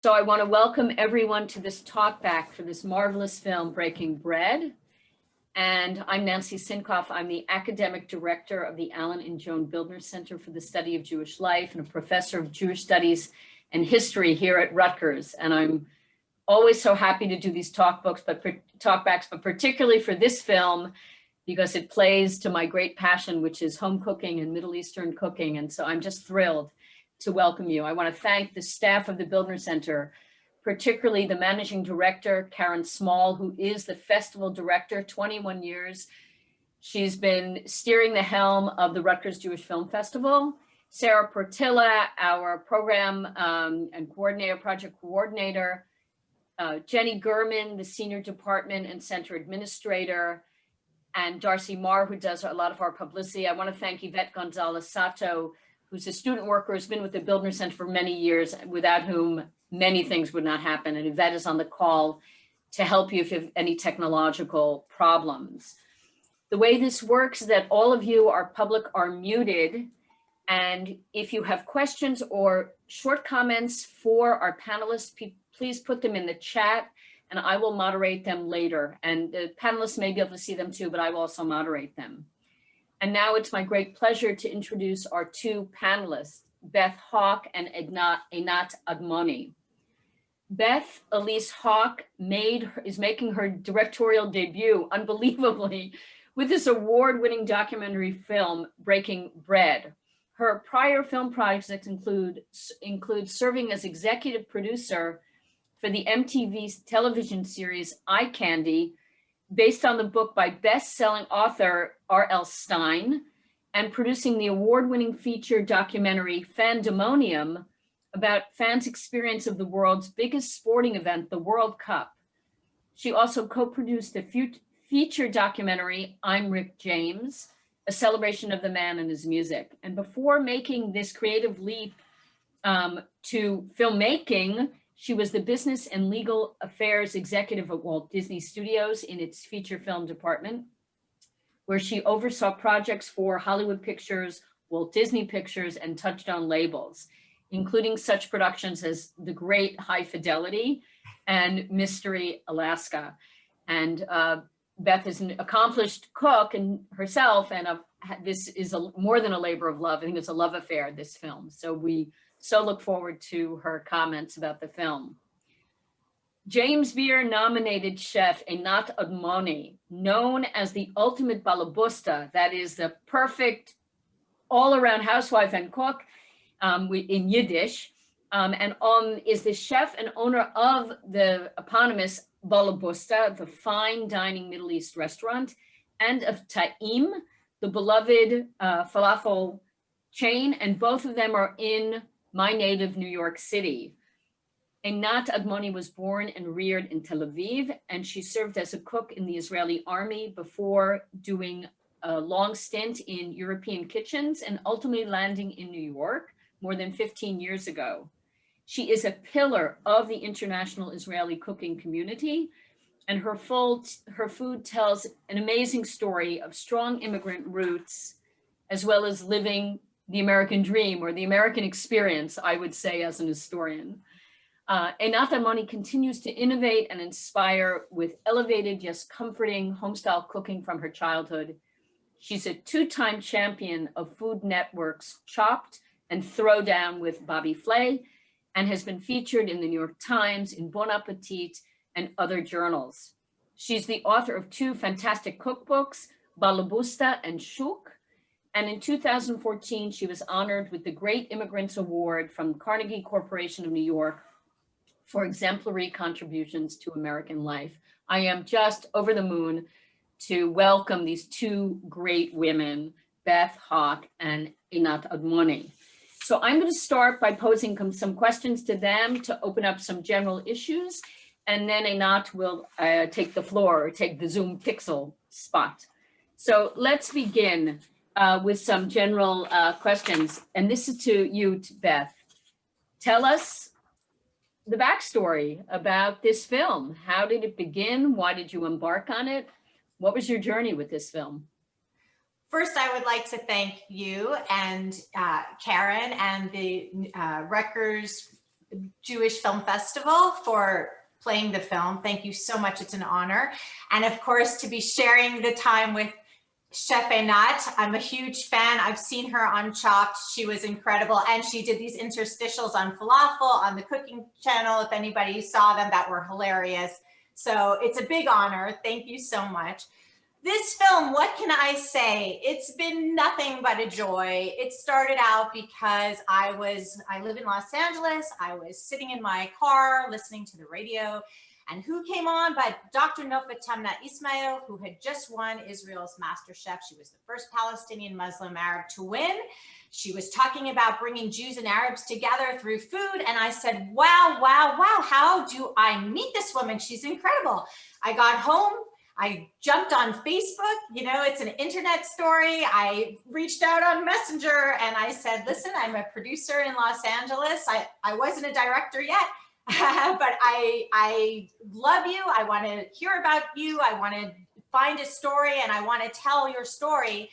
So I want to welcome everyone to this talkback for this marvelous film, Breaking Bread. And I'm Nancy Sinkoff. I'm the academic director of the Alan and Joan Bildner Center for the Study of Jewish Life and a professor of Jewish Studies and History here at Rutgers. And I'm always so happy to do these talkbacks, but particularly for this film, because it plays to my great passion, which is home cooking and Middle Eastern cooking. And so I'm just thrilled to welcome you. I want to thank the staff of the Bildner Center, particularly the managing director, Karen Small, who is the festival director, 21 years. She's been steering the helm of the Rutgers Jewish Film Festival. Sarah Portilla, our program and project coordinator. Jenny Gurman, the senior department and center administrator. And Darcy Marr, who does a lot of our publicity. I want to thank Yvette Gonzalez-Sato, who's a student worker, who's been with the Bildner Center for many years, without whom many things would not happen. And Yvette is on the call to help you if you have any technological problems. The way this works is that all of you, our public, are muted. And if you have questions or short comments for our panelists, please put them in the chat and I will moderate them later. And the panelists may be able to see them too, but I will also moderate them. And now it's my great pleasure to introduce our two panelists, Beth Hawk and Einat Admony. Beth Elise Hawk is making her directorial debut, unbelievably, with this award-winning documentary film, Breaking Bread. Her prior film projects include serving as executive producer for the MTV television series Eye Candy, based on the book by best-selling author R.L. Stein, and producing the award-winning feature documentary Fandemonium about fans' experience of the world's biggest sporting event, the World Cup. She also co-produced the feature documentary I'm Rick James, a celebration of the man and his music. And before making this creative leap to filmmaking, she was the business and legal affairs executive of Walt Disney Studios in its feature film department, where she oversaw projects for Hollywood Pictures, Walt Disney Pictures, and Touchstone labels, including such productions as The Great High Fidelity and Mystery Alaska. And Beth is an accomplished cook and herself, and this is more than a labor of love. I think it's a love affair, this film. So we look forward to her comments about the film. James Beard nominated chef Einat Admony, known as the ultimate balabusta, that is the perfect all-around housewife and cook in Yiddish, is the chef and owner of the eponymous Balabusta, the fine dining Middle East restaurant, and of Ta'im, the beloved falafel chain, and both of them are in my native New York City. Einat Admony was born and reared in Tel Aviv, and she served as a cook in the Israeli army before doing a long stint in European kitchens and ultimately landing in New York more than 15 years ago. She is a pillar of the international Israeli cooking community, and her food tells an amazing story of strong immigrant roots, as well as living the American dream or the American experience, I would say, as an historian. Einat Admony continues to innovate and inspire with elevated, yet comforting home-style cooking from her childhood. She's a two-time champion of Food Network's Chopped and Throwdown with Bobby Flay, and has been featured in the New York Times, in Bon Appetit, and other journals. She's the author of two fantastic cookbooks, Balabusta and Shuk, and in 2014, she was honored with the Great Immigrants Award from Carnegie Corporation of New York for exemplary contributions to American life. I am just over the moon to welcome these two great women, Beth Hawk and Einat Admony. So I'm going to start by posing some questions to them to open up some general issues, and then Einat will take the floor, or take the Zoom pixel spot. So let's begin with some general questions. And this is to you, Beth. Tell us the backstory about this film. How did it begin? Why did you embark on it? What was your journey with this film? First, I would like to thank you and Karen and the Rutgers Jewish Film Festival for playing the film. Thank you so much. It's an honor. And of course, to be sharing the time with Chef Einat. I'm a huge fan. I've seen her on Chopped. She was incredible. And she did these interstitials on falafel on the cooking channel. If anybody saw them, that were hilarious. So it's a big honor. Thank you so much. This film, what can I say? It's been nothing but a joy. It started out because I live in Los Angeles. I was sitting in my car listening to the radio, and who came on but Dr. Nofa Tamna Ismail, who had just won Israel's MasterChef. She was the first Palestinian Muslim Arab to win. She was talking about bringing Jews and Arabs together through food. And I said, wow, wow, wow, how do I meet this woman? She's incredible. I got home. I jumped on Facebook, it's an internet story. I reached out on Messenger and I said, listen, I'm a producer in Los Angeles. I wasn't a director yet, but I love you. I want to hear about you. I want to find a story and I want to tell your story.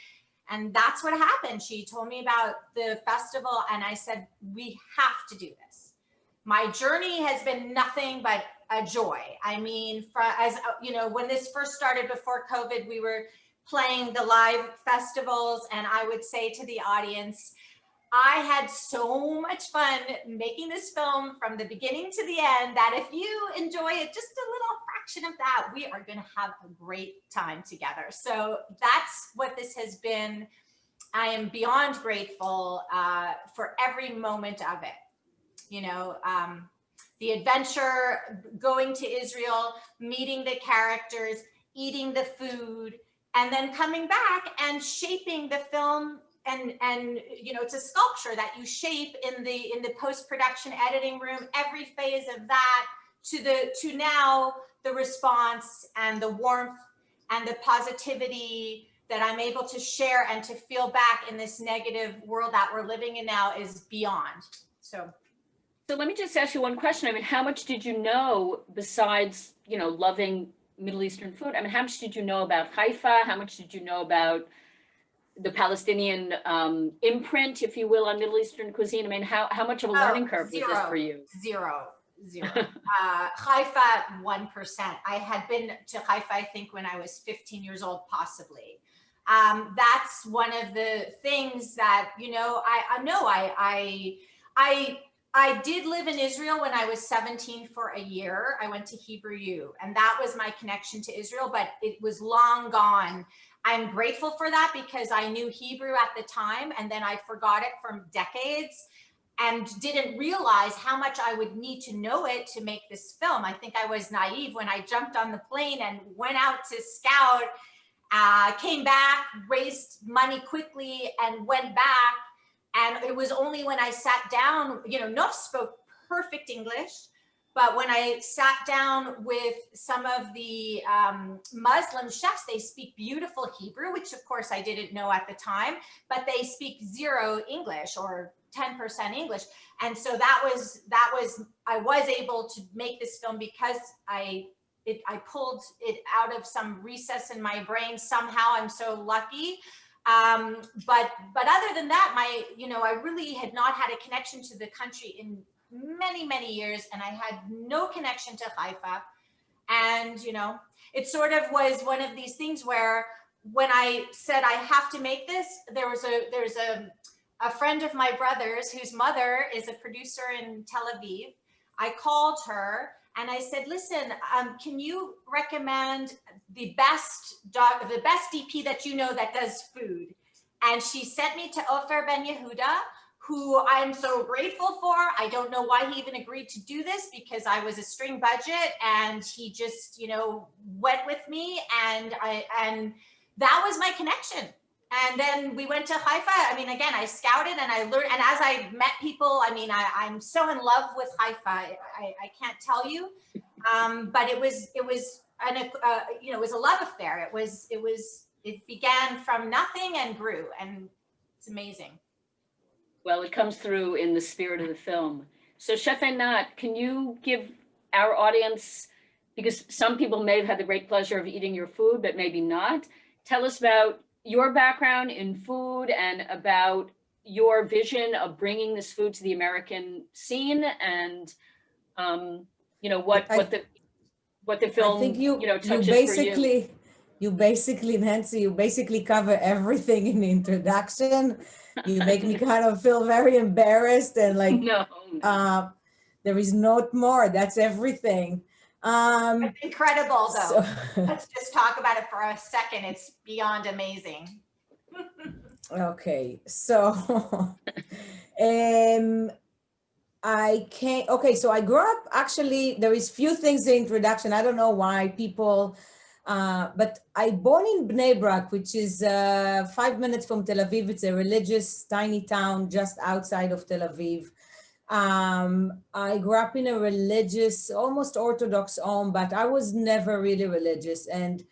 And that's what happened. She told me about the festival and I said, we have to do this. My journey has been nothing but a joy. I mean, when this first started before COVID, we were playing the live festivals and I would say to the audience, I had so much fun making this film from the beginning to the end that if you enjoy it, just a little fraction of that, we are going to have a great time together. So that's what this has been. I am beyond grateful for every moment of it. The adventure, going to Israel, meeting the characters, eating the food, and then coming back and shaping the film. And it's a sculpture that you shape in the post-production editing room, every phase of that to now the response and the warmth and the positivity that I'm able to share and to feel back in this negative world that we're living in now is beyond. So let me just ask you one question. I mean, how much did you know besides, loving Middle Eastern food? I mean, how much did you know about Haifa? How much did you know about the Palestinian imprint, if you will, on Middle Eastern cuisine? I mean, how much of a learning curve was this for you? Zero. Haifa, 1%. I had been to Haifa, I think, when I was 15 years old, possibly. That's one of the things that, I did live in Israel when I was 17 for a year. I went to Hebrew U, and that was my connection to Israel, but it was long gone. I'm grateful for that because I knew Hebrew at the time, and then I forgot it for decades and didn't realize how much I would need to know it to make this film. I think I was naive when I jumped on the plane and went out to scout, came back, raised money quickly, and went back. And it was only when I sat down, Nof spoke perfect English, but when I sat down with some of the Muslim chefs, they speak beautiful Hebrew, which of course I didn't know at the time, but they speak zero English or 10% English. And so I was able to make this film because I pulled it out of some recess in my brain. Somehow I'm so lucky. But other than that, I really had not had a connection to the country in many, many years. And I had no connection to Haifa. And, it sort of was one of these things where when I said, I have to make this, there's a friend of my brother's whose mother is a producer in Tel Aviv. I called her and I said, listen, can you recommend the best DP that you know that does food? And she sent me to Ofer Ben Yehuda, who I'm so grateful for. I don't know why he even agreed to do this because I was a string budget and he just, went with me and that was my connection. And then we went to Haifa. I mean, again, I scouted and I learned, and as I met people, I'm so in love with Haifa. I can't tell you, but it was a love affair. It began from nothing and grew, and it's amazing. Well, it comes through in the spirit of the film. So Chef Einat, can you give our audience, because some people may have had the great pleasure of eating your food, but maybe not, tell us about your background in food and about your vision of bringing this food to the American scene, and you know what the I think film you touches for you. basically, Nancy, you basically cover everything in the introduction. You make me kind of feel very embarrassed and like No, there is not more. That's everything. It's incredible though. So Let's just talk about it for a second. It's beyond amazing. okay, so so I grew up, actually, there is few things in introduction. I don't know why people, but I born in Bnei Brak, which is 5 minutes from Tel Aviv. It's a religious tiny town just outside of Tel Aviv. I grew up in a religious, almost Orthodox home, but I was never really religious. And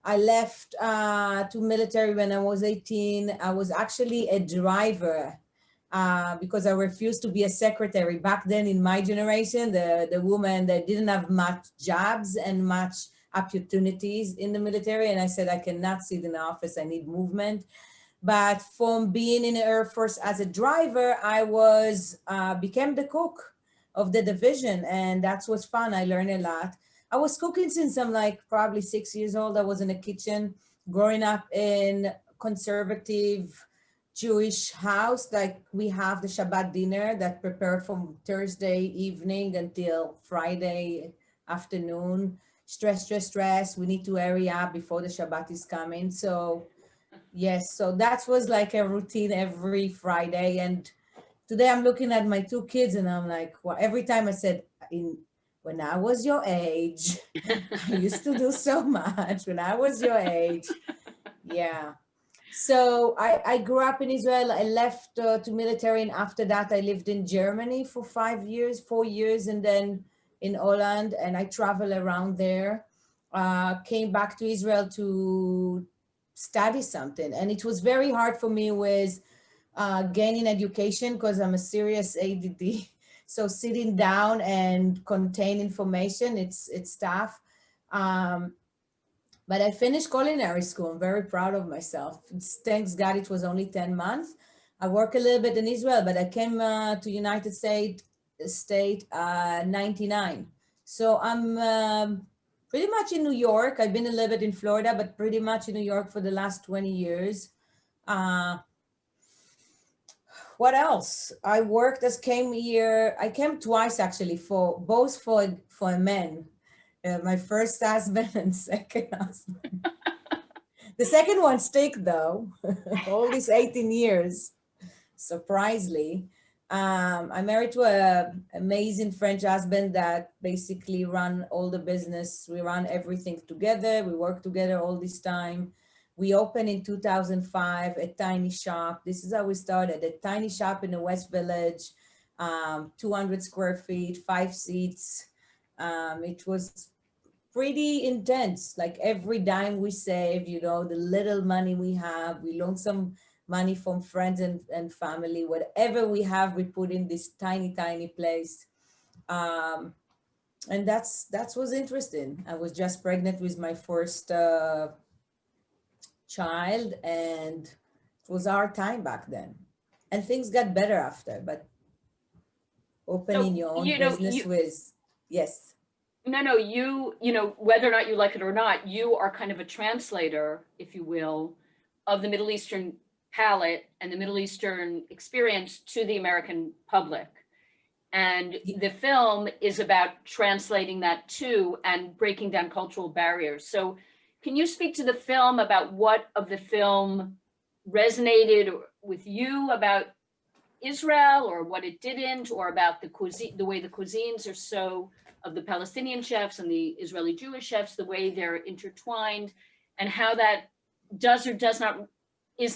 I left to military when I was 18. I was actually a driver because I refused to be a secretary. Back then in my generation, the women, they didn't have much jobs and much opportunities in the military. And I said, I cannot sit in the office, I need movement. But from being in the Air Force as a driver, I became the cook of the division. And that was fun, I learned a lot. I was cooking since I'm like probably 6 years old. I was in the kitchen growing up in conservative Jewish house. Like we have the Shabbat dinner that prepared from Thursday evening until Friday afternoon. Stress. We need to hurry up before the Shabbat is coming. So yes, so that was like a routine every Friday. And today I'm looking at my two kids and I'm like, well, every time I said, when I was your age, I used to do so much when I was your age. Yeah. So I grew up in Israel. I left to military, and after that I lived in Germany for 4 years, and then in Holland, and I traveled around there. Came back to Israel to study something, and it was very hard for me with gaining education because I'm a serious ADD. So sitting down and contain information, it's tough. But I finished culinary school. I'm very proud of myself. Thanks God, it was only 10 months. I work a little bit in Israel, but I came to United States 99. So I'm pretty much in New York. I've been a little bit in Florida, but pretty much in New York for the last 20 years. What else? I came here. I came twice actually, both for a man. My first husband and second husband. The second one stick though, all these 18 years, surprisingly. I'm married to an amazing French husband that basically run all the business. We run everything together. We work together all this time. We opened in 2005 a tiny shop. This is how we started, a tiny shop in the West Village, 200 square feet, 5 seats. It was pretty intense. Like every dime we save, the little money we have, we loan some money from friends and family, whatever we have, we put in this tiny place. And that was interesting. I was just pregnant with my first child, and it was our time back then. And things got better after, but opening your own business with, yes. No, you whether or not you like it or not, you are kind of a translator, if you will, of the Middle Eastern palate and the Middle Eastern experience to the American public. And the film is about translating that too and breaking down cultural barriers. So can you speak to the film about what of the film resonated with you about Israel, or what it didn't, or about the cuisine, the way the cuisines are so of the Palestinian chefs and the Israeli Jewish chefs, the way they're intertwined, and how that does or does not, is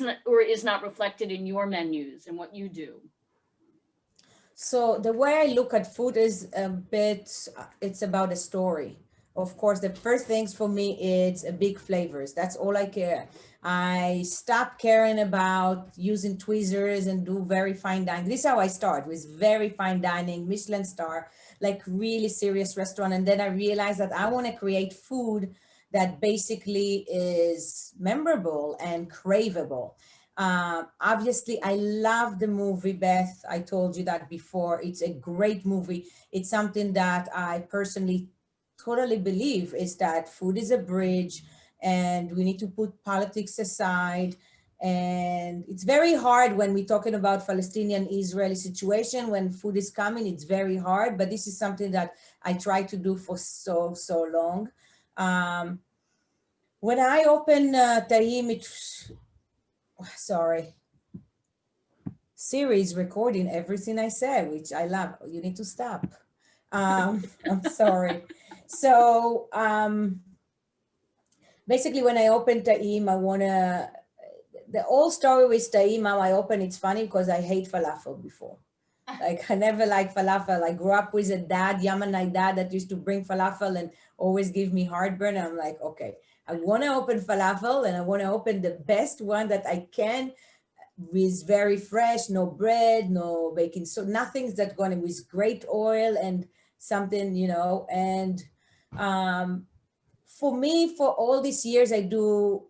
not reflected in your menus and what you do? So the way I look at food is it's about a story. Of course, the first things for me, it's a big flavors. That's all I care. I stopped caring about using tweezers and do very fine dining. This is how I start, with very fine dining, Michelin star, like really serious restaurant. And then I realized that I want to create food that basically is memorable and craveable. Obviously, I love the movie, Beth. I told you that before. It's a great movie. It's something that I personally totally believe is that food is a bridge and we need to put politics aside. And it's very hard when we're talking about Palestinian-Israeli situation, when food is coming, it's very hard, but this is something that I try to do for so long. When I open Tahim, sorry, Siri is recording everything I said, which I love. You need to stop. I'm sorry. So basically, when I open Taim, the whole story with Taim, how I open, it's funny because I hate falafel before. Like I never liked falafel. I grew up with a dad, Yemenite dad, that used to bring falafel and always give me heartburn. And I'm like, okay, I want to open falafel and I want to open the best one that I can with very fresh, no bread, no baking, so nothing's that going to, with great oil and something, you know. And for me, for all these years, I do,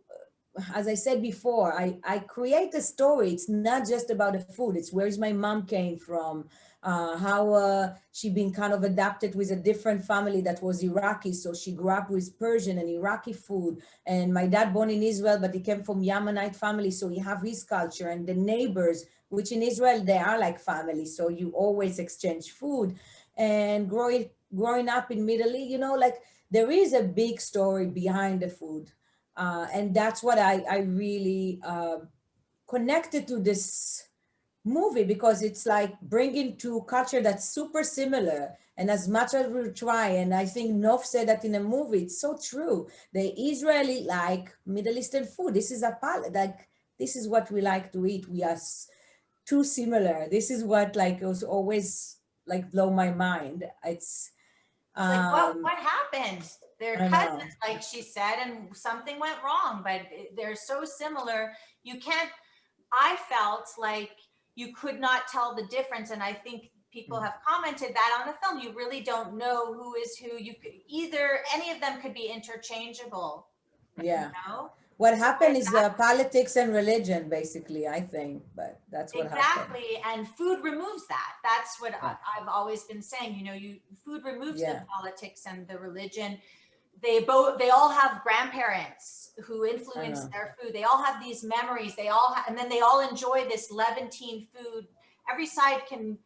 as I said before, I create a story. It's not just about the food. It's where's my mom came from, how she been kind of adapted with a different family that was Iraqi. So she grew up with Persian and Iraqi food. And my dad born in Israel, but he came from Yemenite family. So he have his culture and the neighbors, which in Israel, they are like family. So you always exchange food. And growing up in Middle East, you know, like there is a big story behind the food. And that's what I really connected to this movie, because it's like bringing two culture that's super similar. And as much as we try, and I think Nov said that in a movie, it's so true. The Israeli like Middle Eastern food. This is a palate, like this is what we like to eat. We are too similar. This is what like was always like blow my mind. It's like what happened? They're I know. cousins, like she said, and something went wrong, but they're so similar. You can't, I felt like you could not tell the difference. And I think people have commented that on the film, you really don't know who is who. You could either, any of them could be interchangeable. Yeah. You know? What happened is politics and religion, basically, I think, but that's what happened. Exactly. And food removes that. That's what Yeah. I've always been saying, you know, food removes Yeah. the politics and the religion. They all have grandparents who influence their food. They all have these memories. They all and then they all enjoy this Levantine food. Every side can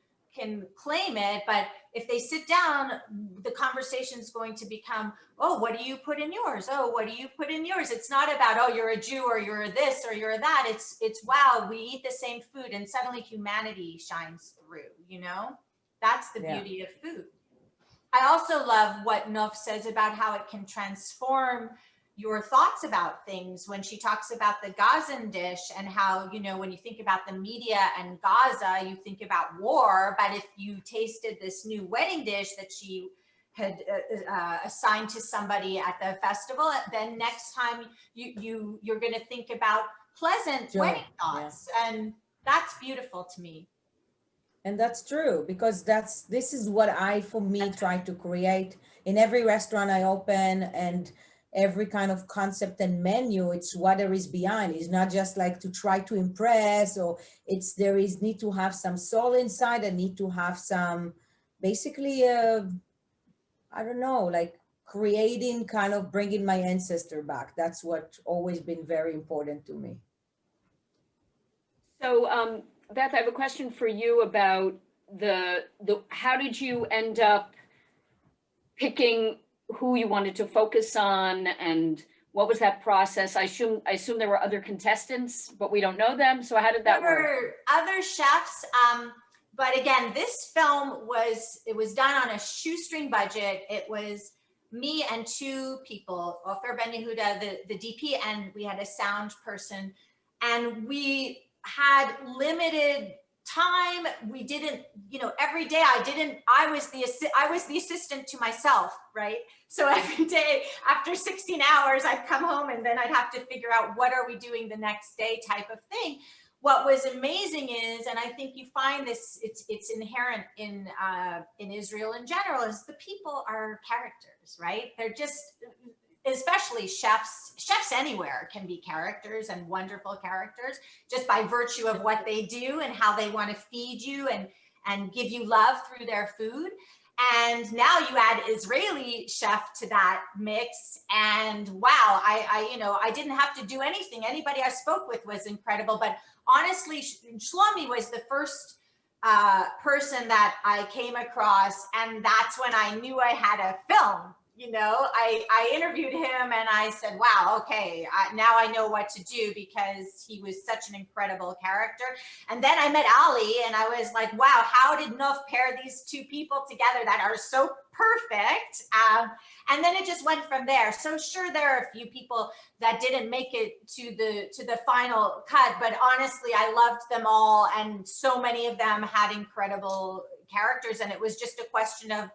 claim it, but if they sit down, the conversation is going to become, oh, what do you put in yours? Oh, what do you put in yours? It's not about, oh, you're a Jew or you're this or you're that. It's wow, we eat the same food, and suddenly humanity shines through, you know? That's the beauty of food. I also love what Nov says about how it can transform your thoughts about things when she talks about the Gazan dish, and how, you know, when you think about the media and Gaza, you think about war. But if you tasted this new wedding dish that she had assigned to somebody at the festival, then next time you're going to think about pleasant wedding thoughts. And that's beautiful to me. And that's true, because this is what for me, try to create in every restaurant I open, and every kind of concept and menu. It's what there is behind. It's not just like to try to impress, or need to have some soul inside, and need to have some, basically, I don't know, like creating, kind of bringing my ancestor back. That's what always been very important to me. So, Beth, I have a question for you about how did you end up picking who you wanted to focus on, and what was that process? I assume there were other contestants, but we don't know them. So how did that work? There were other chefs, but again, this film was done on a shoestring budget. It was me and two people, Ofer Ben Yehuda, the DP, and we had a sound person, and we had limited time. We didn't, you know, every day I was the assistant to myself, right? So every day after 16 hours, I'd come home and then I'd have to figure out what are we doing the next day type of thing. What was amazing is, and I think you find this, it's inherent in Israel in general, is the people are characters, right? They're just, especially chefs anywhere can be characters and wonderful characters just by virtue of what they do and how they want to feed you and give you love through their food. And now you add Israeli chef to that mix, and wow, I didn't have to do anything. Anybody I spoke with was incredible. But honestly, Shlomi was the first person that I came across, and that's when I knew I had a film. I interviewed him and I said, wow, okay, now I know what to do, because he was such an incredible character. And then I met Ali and I was like, wow, how did Nuf pair these two people together that are so perfect? And then it just went from there. So sure, there are a few people that didn't make it to the final cut, but honestly, I loved them all. And so many of them had incredible characters. And it was just a question of,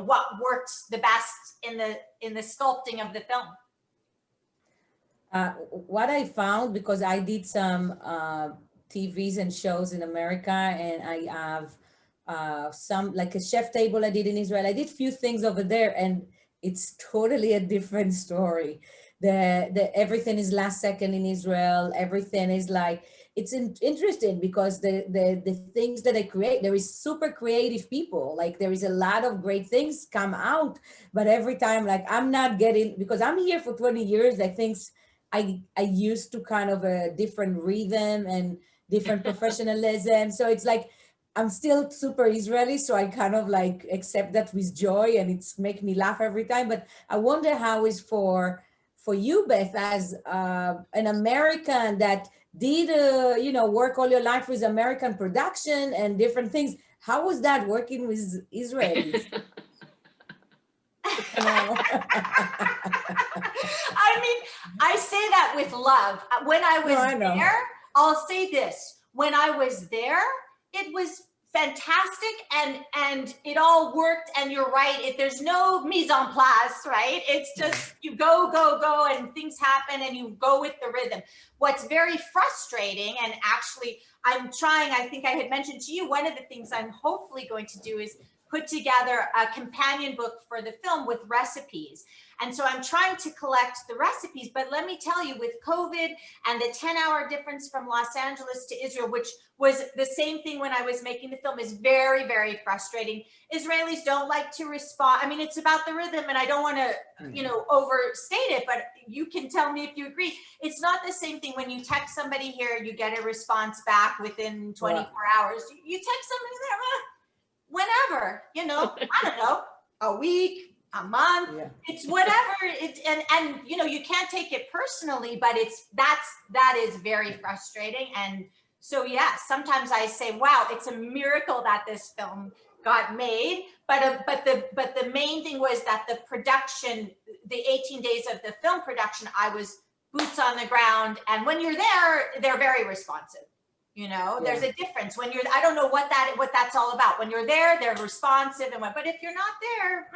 what worked the best in the sculpting of the film. What I found, because I did some TVs and shows in America, and I have some, like a chef table I did in Israel. I did few things over there, and it's totally a different story. Everything is last second in Israel. Everything is like, it's interesting because the things that I create, there is super creative people. Like there is a lot of great things come out, but every time, like I'm not getting, because I'm here for 20 years, I think I used to kind of a different rhythm and different professionalism. So it's like, I'm still super Israeli, so I kind of like accept that with joy, and it's make me laugh every time. But I wonder how is for you, Beth, as an American that did work all your life with American production and different things. How was that working with Israelis? I mean, I say that with love. When I was there, I'll say this. When I was there, it was fantastic, and it all worked. And you're right, there's no mise en place, right? It's just you go, and things happen, and you go with the rhythm. What's very frustrating, and actually I'm trying, I think I had mentioned to you, one of the things I'm hopefully going to do is put together a companion book for the film with recipes. And so I'm trying to collect the recipes, but let me tell you, with COVID and the 10-hour difference from Los Angeles to Israel, which was the same thing when I was making the film, is very, very frustrating. Israelis don't like to respond. I mean, it's about the rhythm, and I don't want to, overstate it, but you can tell me if you agree. It's not the same thing when you text somebody here, you get a response back within 24 hours. You text somebody there, whenever, I don't know, a week, a month, it's whatever. And you can't take it personally, but that is very frustrating. And so, yeah, sometimes I say, wow, it's a miracle that this film got made. But the main thing was that the production, the 18 days of the film production, I was boots on the ground. And when you're there, they're very responsive. There's a difference when I don't know what that's all about. When you're there, they're responsive, but if you're not there,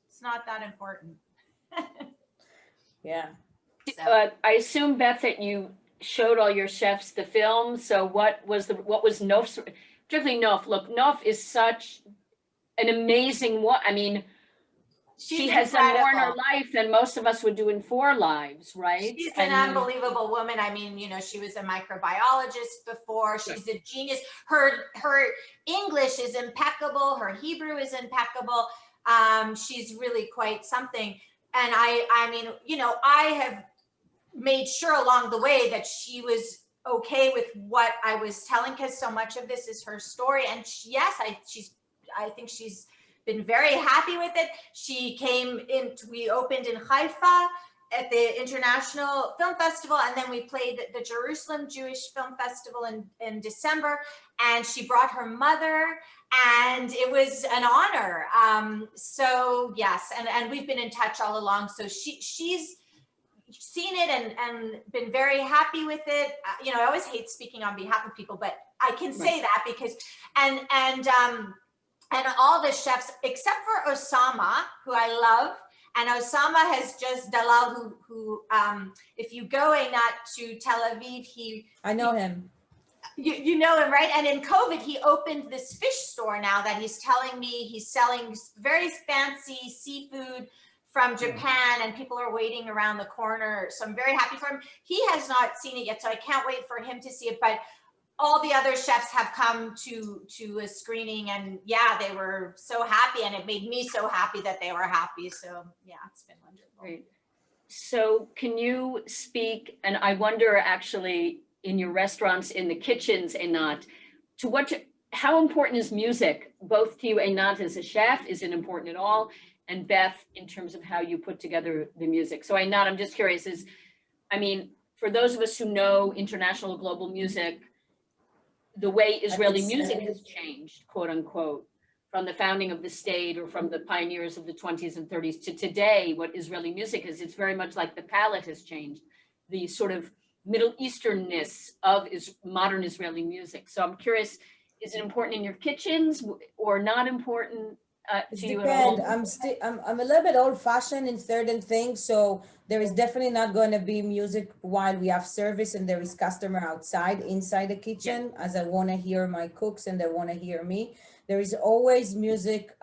it's not that important. Yeah. So. I assume, Beth, that you showed all your chefs the film. So what was Nof's, particularly Nof? Look, Nof is such an amazing one. I mean, she has done more in her life than most of us would do in 4 lives, right? She's an unbelievable woman. I mean, she was a microbiologist before. She's a genius. Her English is impeccable. Her Hebrew is impeccable. She's really quite something. And I mean, I have made sure along the way that she was okay with what I was telling, because so much of this is her story. And I think she's been very happy with it. She came in, we opened in Haifa at the International Film Festival, and then we played the Jerusalem Jewish Film Festival in December, and she brought her mother, and it was an honor. So yes, and we've been in touch all along. So she's seen it and been very happy with it. I always hate speaking on behalf of people, but I can say that because, and all the chefs, except for Osama, who I love, and Osama has just, Dalal, who if you go to Tel Aviv, I know him. You know him, right? And in COVID, he opened this fish store now that he's telling me he's selling very fancy seafood from Japan, and people are waiting around the corner. So I'm very happy for him. He has not seen it yet, so I can't wait for him to see it. But all the other chefs have come to a screening, and yeah, they were so happy, and it made me so happy that they were happy. So yeah, it's been wonderful. Great. So can you speak, and I wonder actually in your restaurants, in the kitchens, Einat, how important is music, both to you, Einat, as a chef? Is it important at all? And Beth, in terms of how you put together the music. So Einat, I'm just curious, for those of us who know international global music, the way Israeli music has changed, quote unquote, from the founding of the state or from the pioneers of the 20s and 30s to today, what Israeli music is, it's very much like the palette has changed, the sort of Middle Easternness of modern Israeli music. So I'm curious, is it important in your kitchens or not important to you at all? I'm a little bit old fashioned in certain things. So there is definitely not going to be music while we have service and there is customer outside, inside the kitchen, as I want to hear my cooks and they want to hear me. There is always music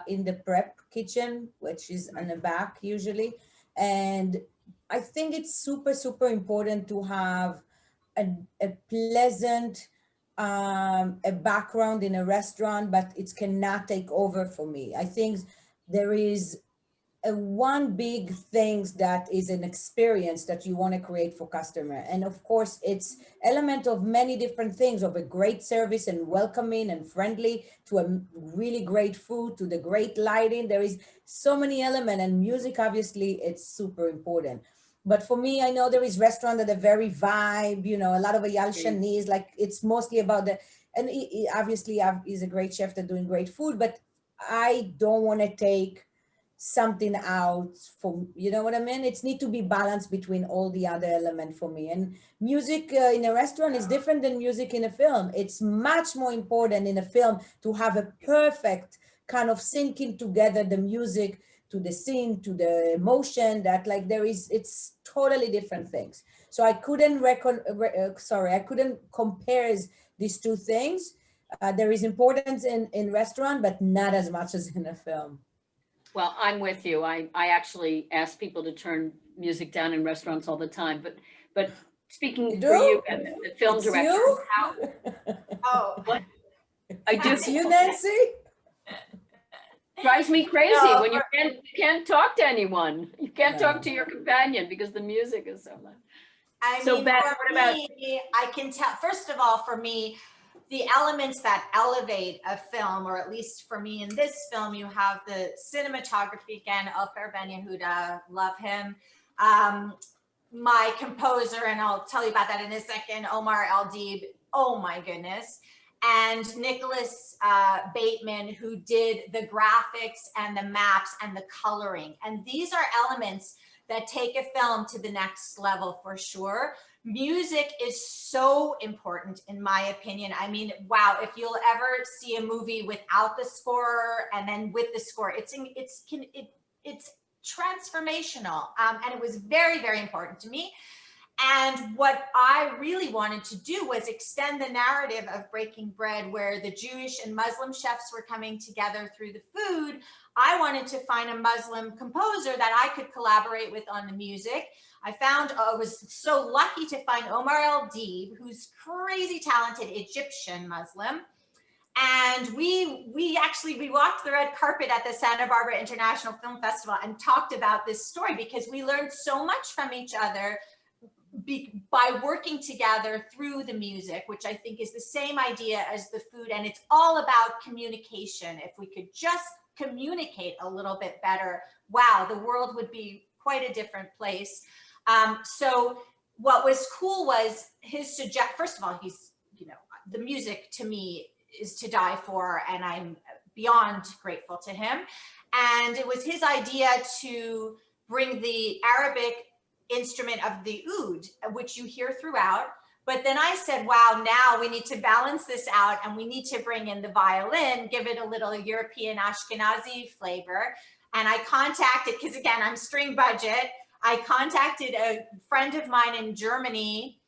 in the prep kitchen, which is in the back usually. And I think it's super, super important to have a pleasant, a background in a restaurant, but it cannot take over for me. I think there is one big thing that is an experience that you want to create for customer. And of course, it's element of many different things, of a great service and welcoming and friendly, to a really great food, to the great lighting. There is so many elements, and music, obviously, it's super important. But for me, I know there is restaurant that are very vibe, a lot of Eyal Shani's, like it's mostly about and he obviously he's a great chef that's doing great food, but I don't want to take something out from, you know what I mean? It's need to be balanced between all the other elements for me. And music in a restaurant is different than music in a film. It's much more important in a film to have a perfect kind of syncing together the music to the scene, to the emotion, that like it's totally different things. So I couldn't I couldn't compare these two things. There is importance in restaurant, but not as much as in a film. Well, I'm with you. I actually ask people to turn music down in restaurants all the time, but speaking for you, the film director, you? what? I do. It's you, Nancy? Drives me crazy when you can't talk to anyone. You can't talk to your companion because the music is so loud. Beth, what about me? I can tell, first of all, for me, the elements that elevate a film, or at least for me in this film, you have the cinematography again, Ofer Ben Yehuda, love him. My composer, and I'll tell you about that in a second, Omar Al-Deeb, oh my goodness. And Nicholas Bateman, who did the graphics and the maps and the coloring. And these are elements that take a film to the next level for sure. Music is so important in my opinion. I mean, wow, if you'll ever see a movie without the score and then with the score, it's transformational. And it was very, very important to me. And what I really wanted to do was extend the narrative of Breaking Bread, where the Jewish and Muslim chefs were coming together through the food. I wanted to find a Muslim composer that I could collaborate with on the music. I was so lucky to find Omar Al-Deeb, who's crazy talented Egyptian Muslim. And we walked the red carpet at the Santa Barbara International Film Festival and talked about this story because we learned so much from each other by working together through the music, which I think is the same idea as the food. And it's all about communication. If we could just communicate a little bit better, wow, the world would be quite a different place. So what was cool was his first of all, he's, the music to me is to die for, and I'm beyond grateful to him. And it was his idea to bring the Arabic instrument of the oud, which you hear throughout. But then I said, wow, now we need to balance this out and we need to bring in the violin, give it a little European Ashkenazi flavor. And I contacted, because again, I'm string budget, I contacted a friend of mine in Germany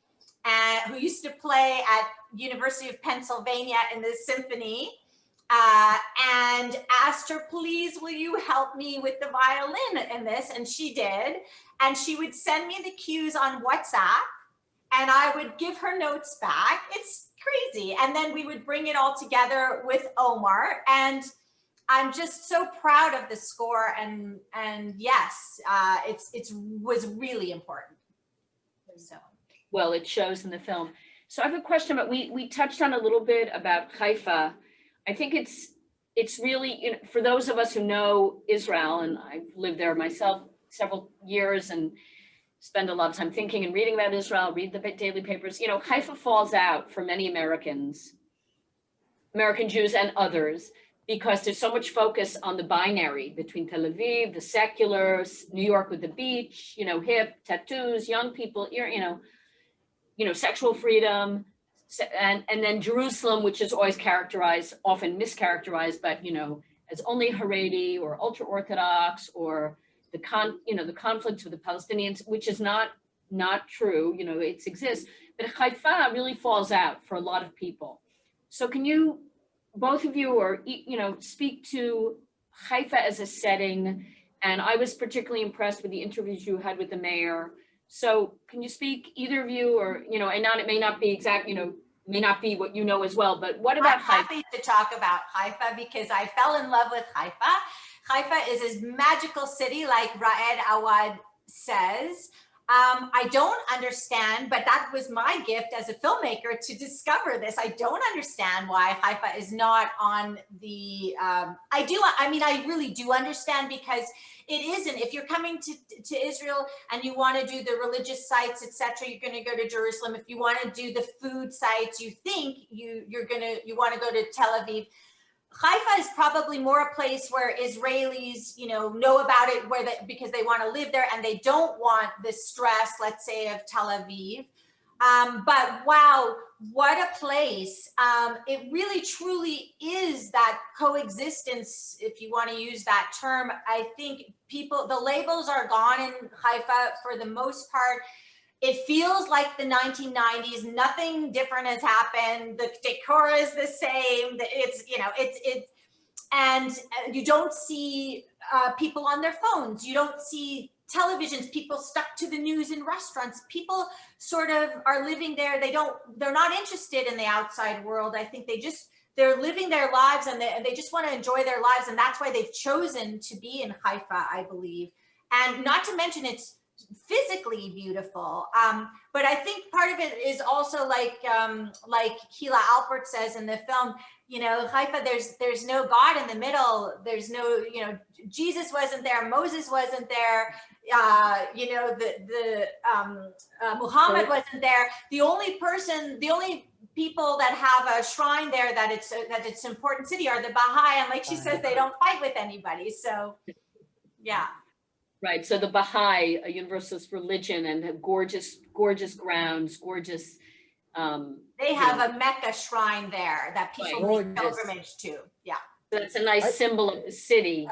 who used to play at University of Pennsylvania in the symphony. and asked her, please, will you help me with the violin in this? And she did. And she would send me the cues on WhatsApp, and I would give her notes back. It's crazy. And then we would bring it all together with Omar. And I'm just so proud of the score. And yes, it was really important. So. Well, it shows in the film. So I have a question, but we touched on a little bit about Haifa. I think it's really, you know, for those of us who know Israel, and I've lived there myself several years and spend a lot of time thinking and reading about Israel, read the daily papers, you know, Haifa falls out for many Americans, American Jews and others, because there's so much focus on the binary between Tel Aviv, the secular, New York with the beach, you know, hip, tattoos, young people, you know, sexual freedom, and then Jerusalem, which is always characterized, often mischaracterized, but, you know, as only Haredi or ultra-Orthodox, or the conflict with the Palestinians, which is not true, you know, it exists, but Haifa really falls out for a lot of people. So can you, both of you, or, you know, speak to Haifa as a setting? And I was particularly impressed with the interviews you had with the mayor. So can you speak, either of you, or, you know, and it may not be exact, you know, may not be what you know as well, but what about Haifa? I'm happy to talk about Haifa because I fell in love with Haifa. Haifa is this magical city, like Raed Awad says. I don't understand, but that was my gift as a filmmaker to discover this. I don't understand why Haifa is not on the, I really do understand, because it isn't. If you're coming to Israel and you want to do the religious sites, etc., you're going to go to Jerusalem. If you want to do the food sites, you think you want to go to Tel Aviv. Haifa is probably more a place where Israelis, you know about it, because they want to live there and they don't want the stress, let's say, of Tel Aviv. But wow, what a place. It really truly is that coexistence, if you want to use that term. I think the labels are gone in Haifa for the most part. It feels like the 1990s. Nothing different has happened. The decor is the same. It's, you know, and you don't see people on their phones. You don't see televisions, people stuck to the news in restaurants. People sort of are living there. They're not interested in the outside world. I think they're living their lives, and they just want to enjoy their lives. And that's why they've chosen to be in Haifa, I believe. And not to mention, it's physically beautiful. But I think part of it is also like Hila Alpert says in the film, you know, Haifa, there's no God in the middle. There's no, you know, Jesus wasn't there. Moses wasn't there. You know, Muhammad wasn't there. The only people that have a shrine there that it's an important city are the Baha'i. And like she says, they don't fight with anybody. So, yeah. Right. So the Baha'i, a universalist religion, and have gorgeous grounds, gorgeous. They have a Mecca shrine there that people make pilgrimage to. Yeah. That's a nice symbol of the city.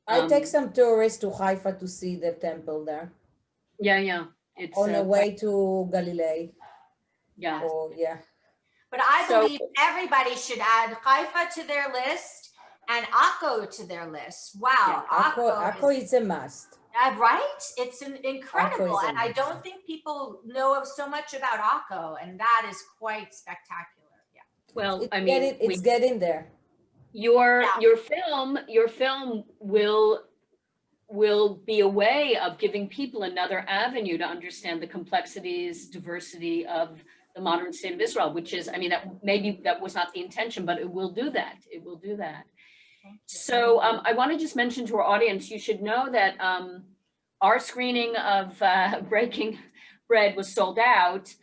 I take some tourists to Haifa to see the temple there. Yeah. It's on the way to Galilee. Yeah. But I believe everybody should add Haifa to their list and Akko to their list. Wow. Yeah, Akko is a must. Right? It's incredible. And I don't think people know so much about Akko, and that is quite spectacular. Yeah. Well, it's getting there. Your film will be a way of giving people another avenue to understand the complexities, diversity of the modern state of Israel, which is, that was not the intention, but it will do that. It will do that. So I want to just mention to our audience, you should know that our screening of Breaking Bread was sold out,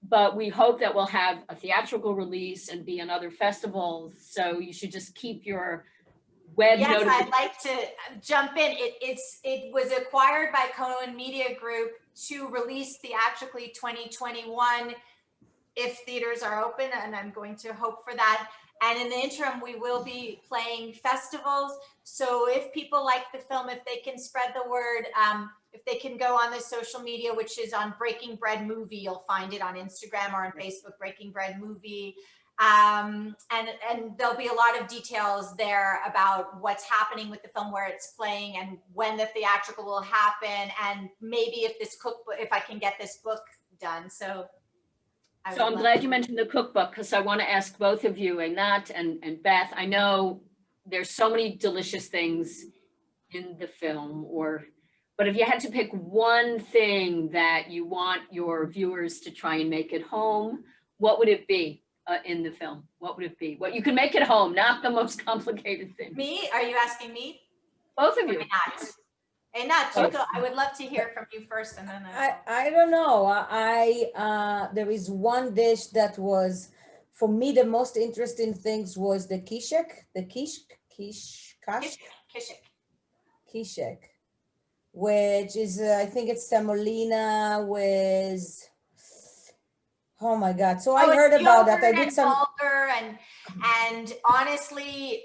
but we hope that we'll have a theatrical release and be in other festivals. So you should just keep your web notifications. I'd like to jump in. It was acquired by Cohen Media Group to release theatrically 2021 if theaters are open, and I'm going to hope for that. And in the interim, we will be playing festivals. So if people like the film, if they can spread the word, if they can go on the social media, which is on Breaking Bread Movie, you'll find it on Instagram or on Facebook, Breaking Bread Movie. And there'll be a lot of details there about what's happening with the film, where it's playing, and when the theatrical will happen, and maybe if this cookbook, if I can get this book done. So I'm glad you mentioned the cookbook, because I want to ask both of you, Einat and Beth. I know there's so many delicious things in the film, but if you had to pick one thing that you want your viewers to try and make at home, what would it be in the film? What would it be? What you can make at home, not the most complicated thing. Me? Are you asking me? Both of you. Einat, I would love to hear from you first, and then I don't know. There is one dish that was, for me, the most interesting things was the kishek, kishek, which is, I think it's semolina with, oh my God. So I heard about that. I did some. And honestly,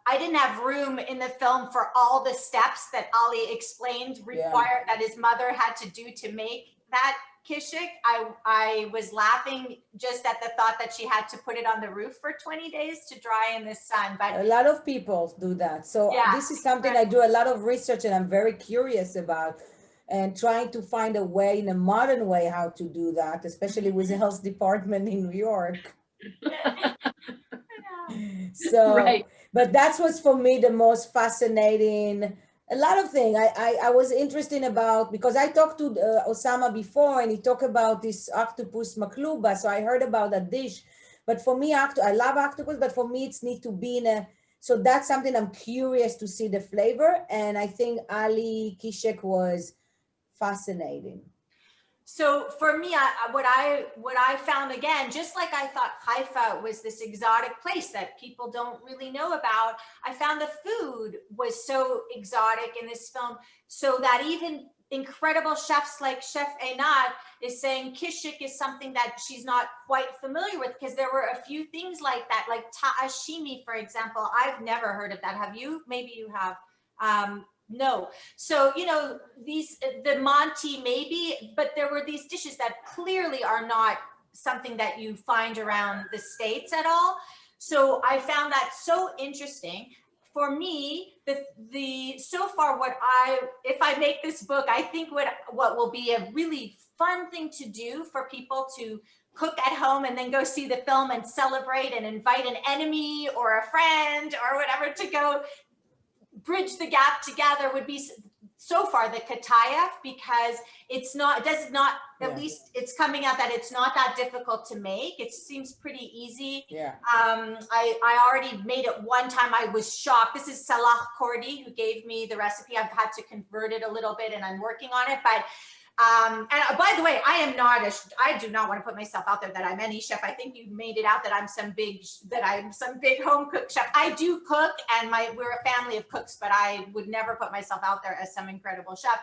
I didn't have room in the film for all the steps that Ali explained that his mother had to do to make that kishik. I was laughing just at the thought that she had to put it on the roof for 20 days to dry in the sun. But a lot of people do that. So this is something I do a lot of research, and I'm very curious about, and trying to find a way, in a modern way, how to do that, especially with the health department in New York. So, but that's what's for me the most fascinating. A lot of things I was interested about, because I talked to Osama before, and he talked about this octopus makluba. So I heard about that dish, but for me, I love octopus, but for me, it's need to be in a. So that's something I'm curious to see the flavor, and I think Ali kishek was fascinating. So for me, what I found, again, just like I thought Haifa was this exotic place that people don't really know about, I found the food was so exotic in this film, so that even incredible chefs like Chef Einat is saying kishik is something that she's not quite familiar with, because there were a few things like that, like ta'ashimi, for example. I've never heard of that. Have you? Maybe you have. No. So, the Monty maybe, but there were these dishes that clearly are not something that you find around the States at all. So I found that so interesting. For me, so far if I make this book, I think what will be a really fun thing to do for people to cook at home and then go see the film and celebrate and invite an enemy or a friend or whatever to go bridge the gap together would be so far the kataya, because at least it's coming out that it's not that difficult to make. It seems pretty easy. I already made it one time. I was shocked. This is Salah Kordi who gave me the recipe. I've had to convert it a little bit and I'm working on it, but and by the way, I do not want to put myself out there that I'm any chef. I think you made it out that I'm some big home cook chef. I do cook, and we're a family of cooks, but I would never put myself out there as some incredible chef.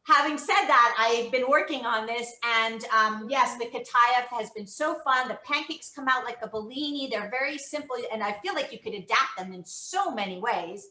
Having said that, I've been working on this, and yes, the katayef has been so fun. The pancakes come out like a Bellini. They're very simple, and I feel like you could adapt them in so many ways.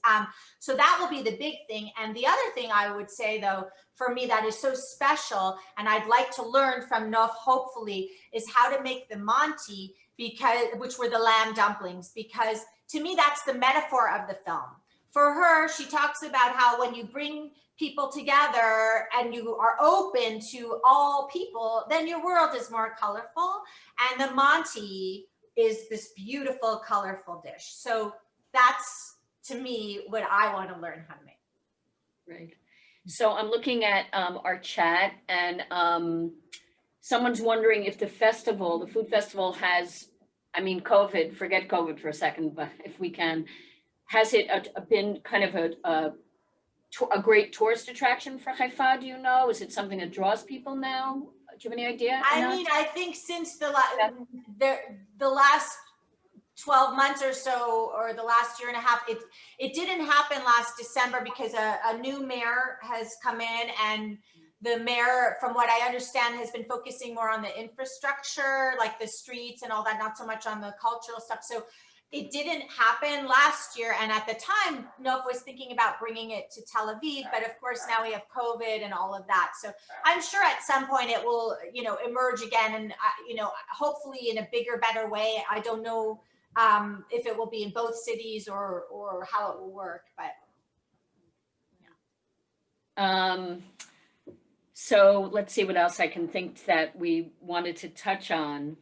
So that will be the big thing. And the other thing I would say, though, for me that is so special, and I'd like to learn from Nof, hopefully, is how to make the Monty, which were the lamb dumplings, because to me, that's the metaphor of the film. For her, she talks about how when you bring people together and you are open to all people, then your world is more colorful. And the Monty is this beautiful, colorful dish. So that's, to me, what I want to learn how to make. Right. So I'm looking at our chat, and someone's wondering if the food festival has, COVID, forget COVID for a second, but if we can, has it been kind of a great tourist attraction for Haifa? Do you know? Is it something that draws people now? Do you have any idea? I think since the last 12 months or so, or the last year and a half, it didn't happen last December because a new mayor has come in, and the mayor, from what I understand, has been focusing more on the infrastructure, like the streets and all that, not so much on the cultural stuff. So It didn't happen last year. And at the time, Nov was thinking about bringing it to Tel Aviv, but of course now we have COVID and all of that. So I'm sure at some point it will, emerge again and, hopefully in a bigger, better way. I don't know if it will be in both cities or how it will work, but. So let's see what else I can think that we wanted to touch on.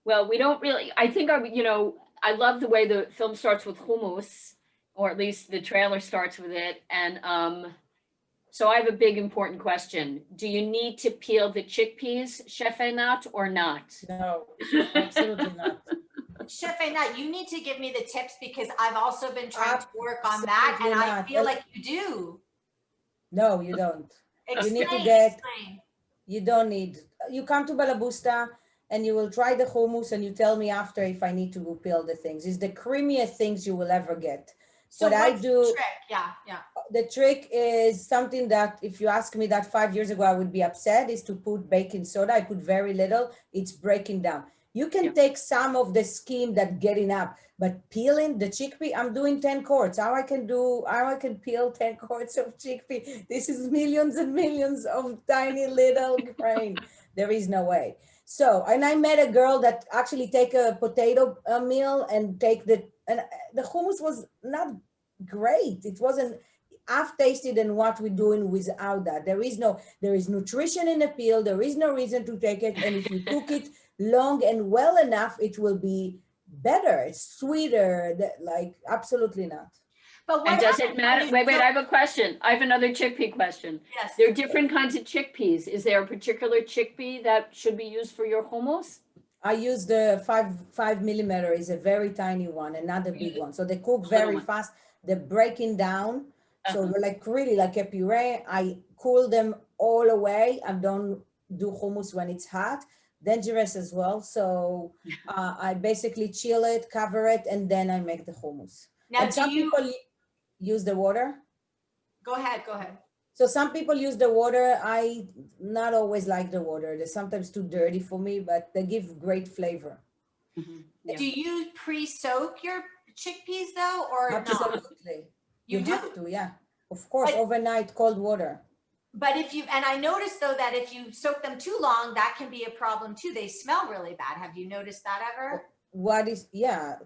Well, we don't really, I think, I love the way the film starts with hummus, or at least the trailer starts with it. And so I have a big important question. Do you need to peel the chickpeas, Chef Einat, or not? No, absolutely not. Chef Einat, you need to give me the tips because I've also been trying to work on that, and I feel like you do. No, you don't. Explain, You need to explain. you don't need, you come to Balabusta and you will try the hummus and you tell me after if I need to go peel the things. It's the creamiest things you will ever get. So what I what's do, the trick? Yeah. the trick is something that if you ask me that 5 years ago, I would be upset, is to put baking soda. I put very little, it's breaking down. You can take some of the scheme that getting up, but peeling the chickpea, I'm doing 10 quarts. How I can peel 10 quarts of chickpea? This is millions and millions of tiny little grain. There is no way. So, and I met a girl that actually take a potato meal and and the hummus was not great. It wasn't half tasted than what we're doing without that. There is nutrition in the peel. There is no reason to take it. And if you cook it long and well enough, it will be better. It's sweeter, absolutely not. But what And does it matter? Wait, I have a question. I have another chickpea question. Yes. There are different kinds of chickpeas. Is there a particular chickpea that should be used for your hummus? I use the 5 millimeter, is a very tiny one, and not the big one. So they cook very fast. They're breaking down. So they're really like a puree. I cool them all away. I don't do hummus when it's hot. Dangerous as well. So I basically chill it, cover it, and then I make the hummus. Now, and some people use the water. Go ahead. So some people use the water. I not always like the water. They're sometimes too dirty for me, but they give great flavor. Mm-hmm. Yeah. Do you pre-soak your chickpeas though, or Absolutely. not? You have to, yeah. Of course, overnight, cold water. But and I noticed though that if you soak them too long, that can be a problem too. They smell really bad. Have you noticed that ever?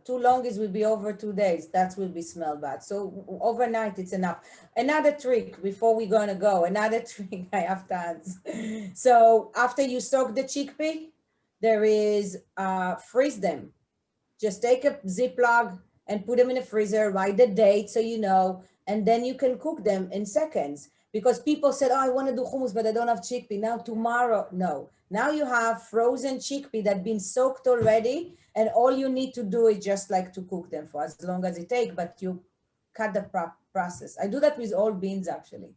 Too long will be over 2 days. That will be smell bad. So overnight it's enough. Another trick before we're gonna go, another trick I have to add. So after you soak the chickpea, there is freeze them. Just take a Ziploc and put them in the freezer, write the date so you know, and then you can cook them in seconds. Because people said, oh, I want to do hummus, but I don't have chickpea. Now tomorrow, no. Now you have frozen chickpea that been soaked already, and all you need to do is just to cook them for as long as it takes, but you cut the process. I do that with all beans, actually.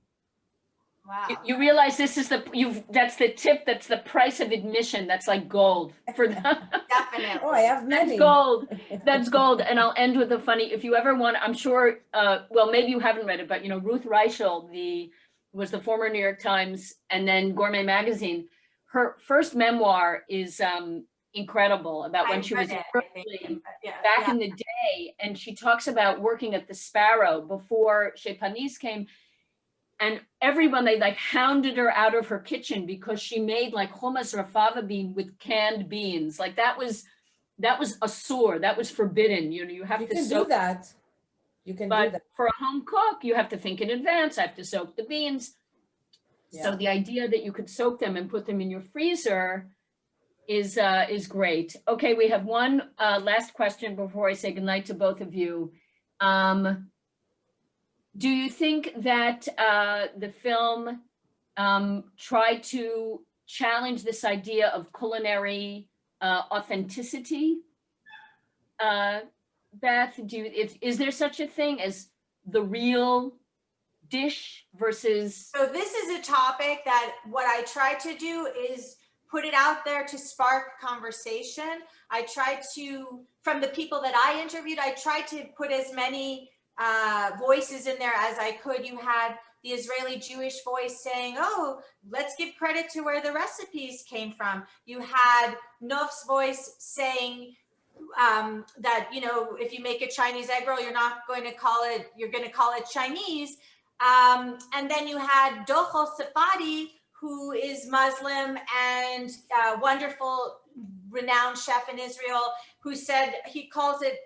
Wow. You realize this is that's the tip, that's the price of admission. That's like gold for them. Definitely. Oh, I have many. That's gold. And I'll end with a funny, if you ever want, I'm sure, well, maybe you haven't read it, but Ruth Reichel, was the former New York Times and then Gourmet Magazine. Her first memoir is incredible about when she was back in the day. And she talks about working at the Sparrow before Chez Panisse came. And everyone, they hounded her out of her kitchen because she made hummus rafava bean with canned beans. That was asur. That was forbidden. You have to soak that. You can do that. For a home cook, you have to think in advance. I have to soak the beans. Yeah. So the idea that you could soak them and put them in your freezer is great. Okay, we have one last question before I say goodnight to both of you. Do you think that the film tried to challenge this idea of culinary authenticity? Beth, is there such a thing as the real dish versus? So this is a topic that what I try to do is put it out there to spark conversation. I try to, from the people that I interviewed, I tried to put as many voices in there as I could. You had the Israeli Jewish voice saying, oh, let's give credit to where the recipes came from. You had Nof's voice saying that, you know, if you make a Chinese egg roll, you're not going to call it, you're going to call it Chinese. And then you had Dochel Safadi, who is Muslim and wonderful, renowned chef in Israel, who said he calls it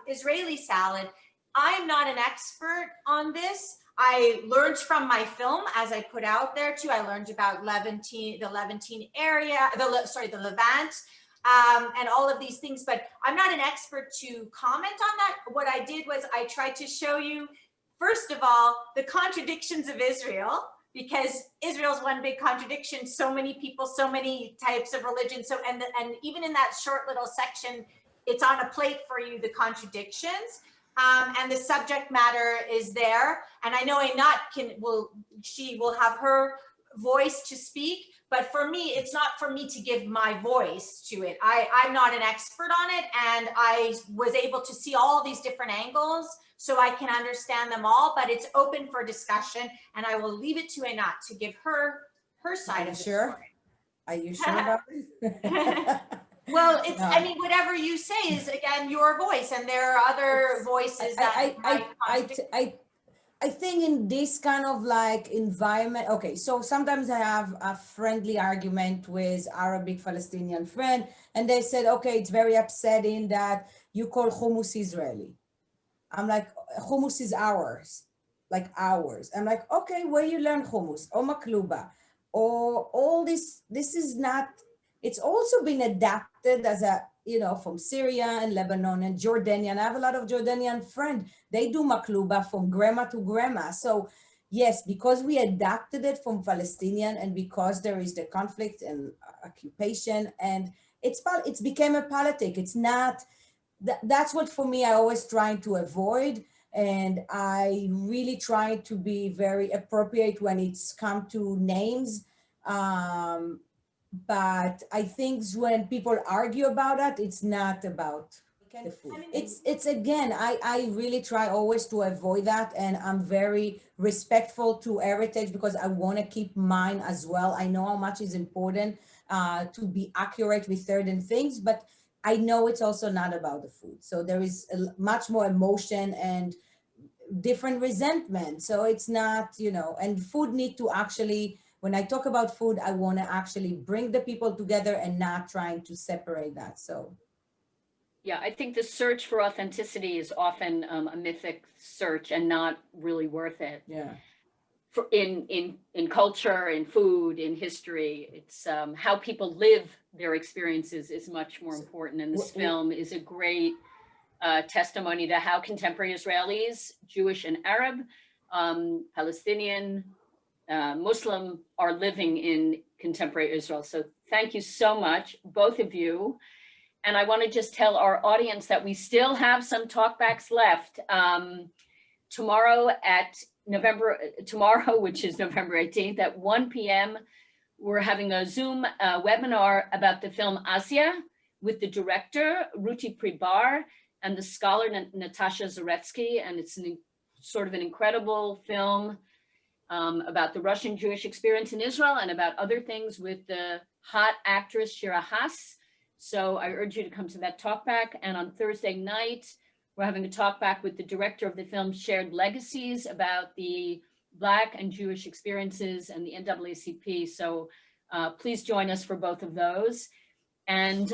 Israeli salad. I'm not an expert on this. I learned from my film, as I put out there too. I learned about the Levantine area, the Levant, and all of these things, but I'm not an expert to comment on that. What I did was I tried to show you, first of all, the contradictions of Israel, because Israel's one big contradiction, so many people, so many types of religion. So, and even in that short little section, it's on a plate for you, the contradictions. And the subject matter is there. And I know Einat she will have her voice to speak, but for me, it's not for me to give my voice to it. I'm not an expert on it, and I was able to see all these different angles so I can understand them all, but it's open for discussion, and I will leave it to Einat to give her side of the story. Are you sure about it? Well, it's, No. I mean, whatever you say is, again, your voice, and there are other voices that I think in this kind of like environment, okay, so sometimes I have a friendly argument with Arabic Palestinian friend, and they said, okay, it's very upsetting that you call hummus Israeli. I'm like, hummus is ours, like ours. I'm like, okay, where you learn hummus, or makluba, or all this is not, it's also been adapted as a, you know, from Syria and Lebanon and Jordanian. I have a lot of Jordanian friends. They do makluba from grandma to grandma. So yes, because we adapted it from Palestinian, and because there is the conflict and occupation, and it's became a politic. It's not, that's what for me, I always trying to avoid. And I really try to be very appropriate when it's come to names. But I think when people argue about that, it's not about the food. It's again, I really try always to avoid that. And I'm very respectful to heritage because I want to keep mine as well. I know how much is important to be accurate with certain things, but I know it's also not about the food. So there is much more emotion and different resentment. So it's not, you know, and food need to actually, when I talk about food, I want to actually bring the people together and not trying to separate that. So. Yeah, I think the search for authenticity is often a mythic search and not really worth it. Yeah. For in culture, in food, in history, it's how people live their experiences is much more important. And this film is a great testimony to how contemporary Israelis, Jewish and Arab, Palestinian, Muslim, are living in contemporary Israel. So thank you so much, both of you. And I want to just tell our audience that we still have some talkbacks left. Tomorrow, which is November 18th at 1 p.m., we're having a Zoom webinar about the film Asia with the director, Ruti Pribar, and the scholar, Natasha Zaretsky. And it's sort of an incredible film about the Russian Jewish experience in Israel and about other things with the hot actress Shira Haas. So I urge you to come to that talkback. And on Thursday night, we're having a talkback with the director of the film Shared Legacies about the Black and Jewish experiences and the NAACP. So please join us for both of those. And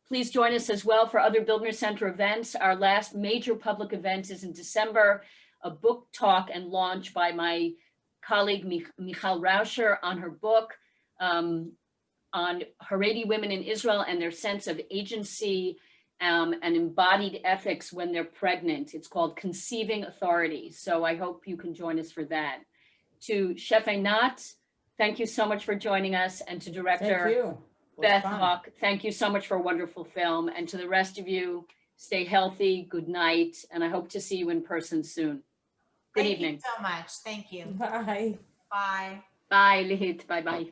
please join us as well for other Bildner Center events. Our last major public event is in December, a book talk and launch by my colleague Michal Rauscher on her book on Haredi women in Israel and their sense of agency and embodied ethics when they're pregnant. It's called Conceiving Authority. So I hope you can join us for that. To Chef Einat, thank you so much for joining us. And to director Beth Hawk, thank you so much for a wonderful film. And to the rest of you, stay healthy, good night, and I hope to see you in person soon. Good evening. Thank you so much. Thank you. Bye. Bye. Bye, Lihit. Bye-bye.